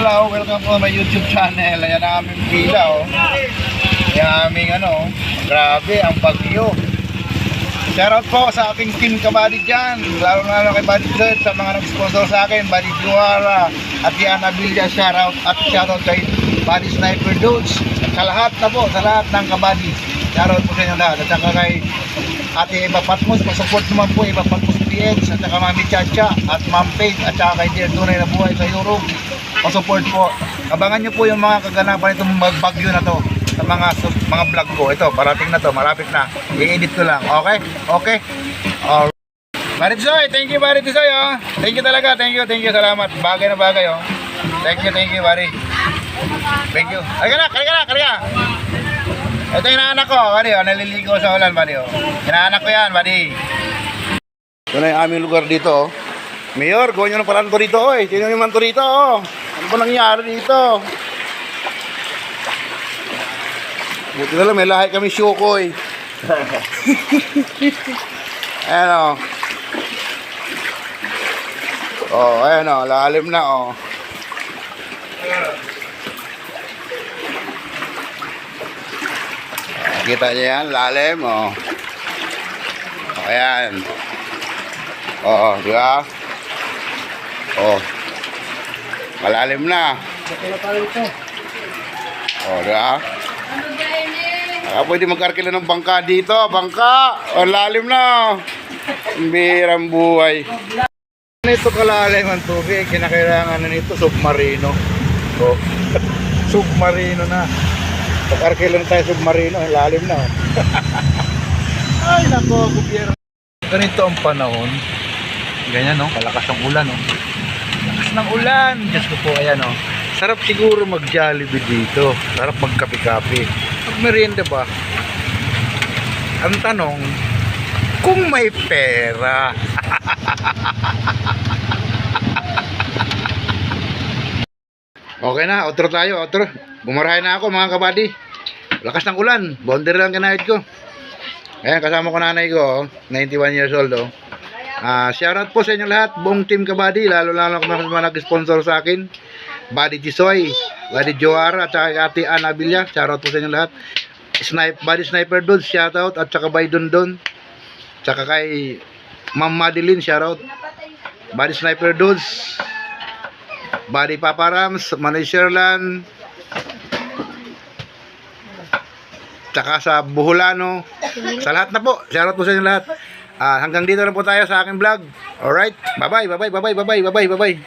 Hello, welcome po my YouTube channel. Ayan ang aming pila, oh. Ayan ang aming grabe, ang bagyo. Shoutout po sa aking team kabady dyan. Lalo kay Buddy Zed, sa mga nag-sponsor sa akin, Buddy Juara at Diana Villa, shoutout. At shoutout kay Buddy Sniper Dudes. Sa lahat na po, sa lahat ng kabady. Shoutout po sa inyo lahat. At saka kay Ate Eva Patmos, pasupport naman po Eva Patmos PX, at saka Mami Chacha at Ma'am Faith, at saka kay Dear Tunay na Buhay sa Europe. Pasupport po. Abangan nyo po yung mga kaganapan itong magbagyo na to sa mga vlog ko. Ito, parating na to, malapit na. I-edit ko lang. Okay? Okay? Alright. Maritzoy, thank you Maritzoy, oh. Thank you talaga, thank you, salamat. Bagay na bagay, oh. Thank you, Mari. Thank you. Halika. Ito yung inaanak ko, buddy, oh. Naliligo sa ulan, buddy, oh. Inaanak ko yan, buddy. Ito na yung aming lugar dito, oh. Mayor, gawin nyo ng paraan to dito, oh. Sino naman to dito, oh. Ano ba nangyari dito? Buti na lang, may lahat kami syukoy. Ayan, oh. Oh, ayan, oh. Lalim na, oh. Kita niyo yan, lalim, oh. Ayan. Oo, di ba? Oh. Malalim na. Oh, di ba? Pwede magkarkila ng bangka dito, bangka. Oh, lalim na. Birang buhay. Nito kalalim ang tubig, kinakailangan na nito submarino. Oh. Submarino na. Pag-arkila na tayo submarino, lalim na. Ay nako, gobyerno. Ganito ang panahon. Ganyan, no? Kalakas ng ulan, no? Lakas ng ulan. Diyos ko po, ayan, no? Sarap siguro mag-Jollibee dito. Sarap magkape-kape. Mag-merienda ba? Ang tanong, kung may pera. Okay na, outro tayo, outro. Bumarahin na ako mga kabady. Lakas ng ulan, boundary lang kinahit ko. Ayan, kasama ko nanay ko, 91 years old, oh. Shoutout po sa inyo lahat, buong team kabady, lalo kung mga nag-sponsor sa akin. Buddy Tisoy, Buddy Joara, at saka Ate Ana Villa, shoutout po sa inyo lahat. Buddy Sniper Dudes, shoutout, at saka by Dondon. Tsaka kay Ma'am Madeline, shoutout. Buddy Sniper Dudes, Buddy Papa Rams, Manay Sherlan, tsaka sa Buholano, sa lahat na po, shoutout po sa inyo lahat. Hanggang dito na po tayo sa aking vlog. Alright, bye bye.